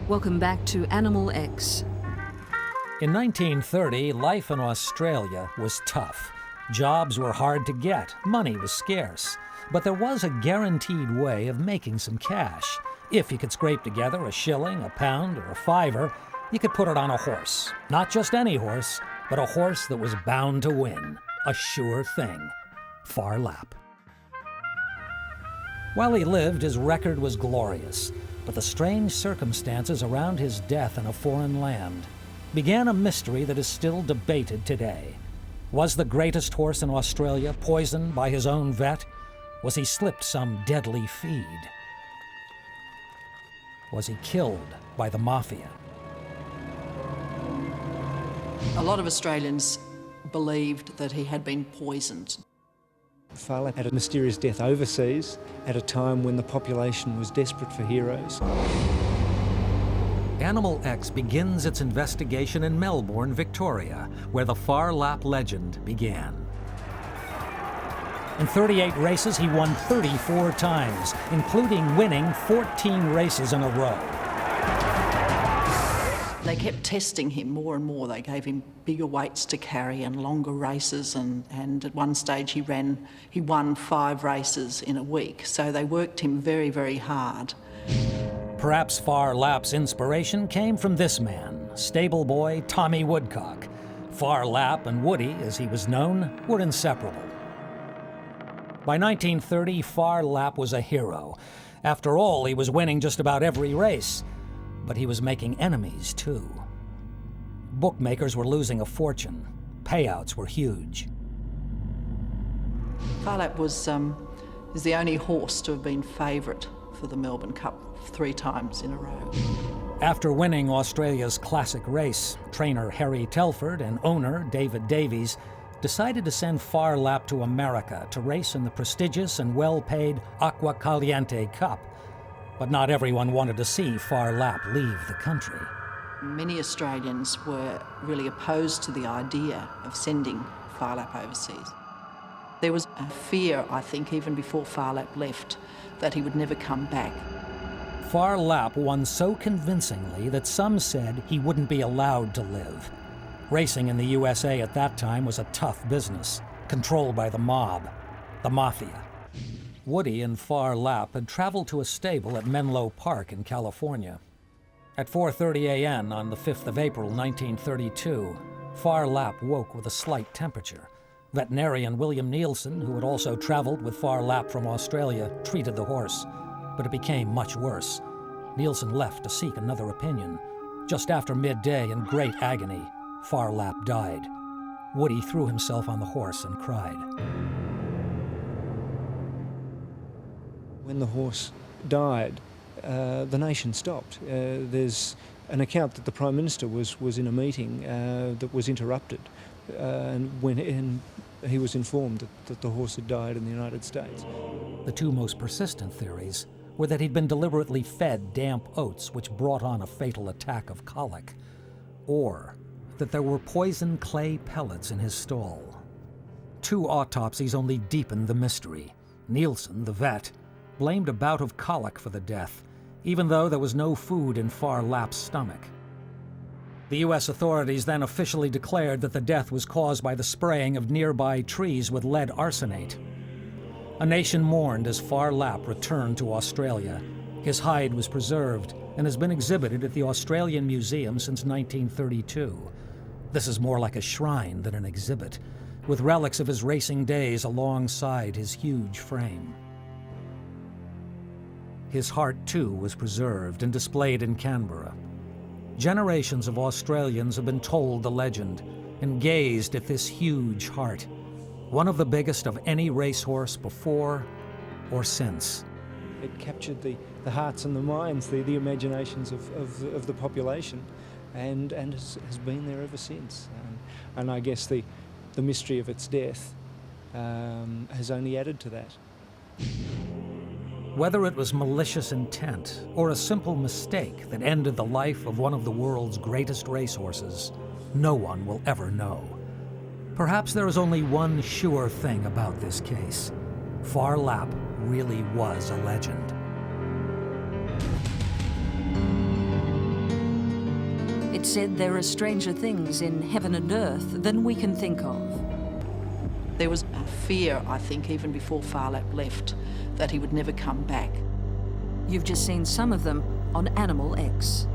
Welcome back to Animal X. In 1930, life in Australia was tough. Jobs were hard to get, money was scarce. But there was a guaranteed way of making some cash. If you could scrape together a shilling, a pound, or a fiver, you could put it on a horse. Not just any horse, but a horse that was bound to win. A sure thing. Phar Lap. While he lived, his record was glorious. But the strange circumstances around his death in a foreign land began a mystery that is still debated today. Was the greatest horse in Australia poisoned by his own vet? Was he slipped some deadly feed? Was he killed by the mafia? A lot of Australians believed that he had been poisoned. Phar Lap had a mysterious death overseas at a time when the population was desperate for heroes. Animal X begins its investigation in Melbourne, Victoria, where the Phar Lap legend began. In 38 races, he won 34 times, including winning 14 races in a row. They kept testing him more and more. They gave him bigger weights to carry and longer races, and at one stage he won 5 races in a week. So they worked him very, very hard. Perhaps Phar Lap's inspiration came from this man, stable boy Tommy Woodcock. Phar Lap and Woody, as he was known, were inseparable. By 1930, Phar Lap was a hero. After all, he was winning just about every race. But he was making enemies, too. Bookmakers were losing a fortune. Payouts were huge. Phar Lap is the only horse to have been favourite for the Melbourne Cup 3 times in a row. After winning Australia's classic race, trainer Harry Telford and owner David Davies decided to send Phar Lap to America to race in the prestigious and well-paid Agua Caliente Cup. But not everyone wanted to see Phar Lap leave the country. Many Australians were really opposed to the idea of sending Phar Lap overseas. There was a fear, I think, even before Phar Lap left, that he would never come back. Phar Lap won so convincingly that some said he wouldn't be allowed to live. Racing in the USA at that time was a tough business, controlled by the mob, the mafia. Woody and Phar Lap had traveled to a stable at Menlo Park in California. At 4:30 a.m. on the 5th of April, 1932, Phar Lap woke with a slight temperature. Veterinarian William Nielson, who had also traveled with Phar Lap from Australia, treated the horse, but it became much worse. Nielson left to seek another opinion. Just after midday, in great agony, Phar Lap died. Woody threw himself on the horse and cried. When the horse died, the nation stopped. There's an account that the Prime Minister was in a meeting that was interrupted, and he was informed that the horse had died in the United States. The 2 most persistent theories were that he'd been deliberately fed damp oats which brought on a fatal attack of colic, or that there were poison clay pellets in his stall. 2 autopsies only deepened the mystery. Nielson, the vet, blamed a bout of colic for the death, even though there was no food in Phar Lap's stomach. The U.S. authorities then officially declared that the death was caused by the spraying of nearby trees with lead arsenate. A nation mourned as Phar Lap returned to Australia. His hide was preserved and has been exhibited at the Australian Museum since 1932. This is more like a shrine than an exhibit, with relics of his racing days alongside his huge frame. His heart, too, was preserved and displayed in Canberra. Generations of Australians have been told the legend and gazed at this huge heart, one of the biggest of any racehorse before or since. It captured the hearts and the minds, the imaginations of the population, and has been there ever since. And I guess the mystery of its death has only added to that. Whether it was malicious intent or a simple mistake that ended the life of one of the world's greatest racehorses, no one will ever know. Perhaps there is only one sure thing about this case. Phar Lap really was a legend. said there are stranger things in heaven and earth than we can think of. There was a fear, I think, even before Phar Lap left, that he would never come back. You've just seen some of them on Animal X.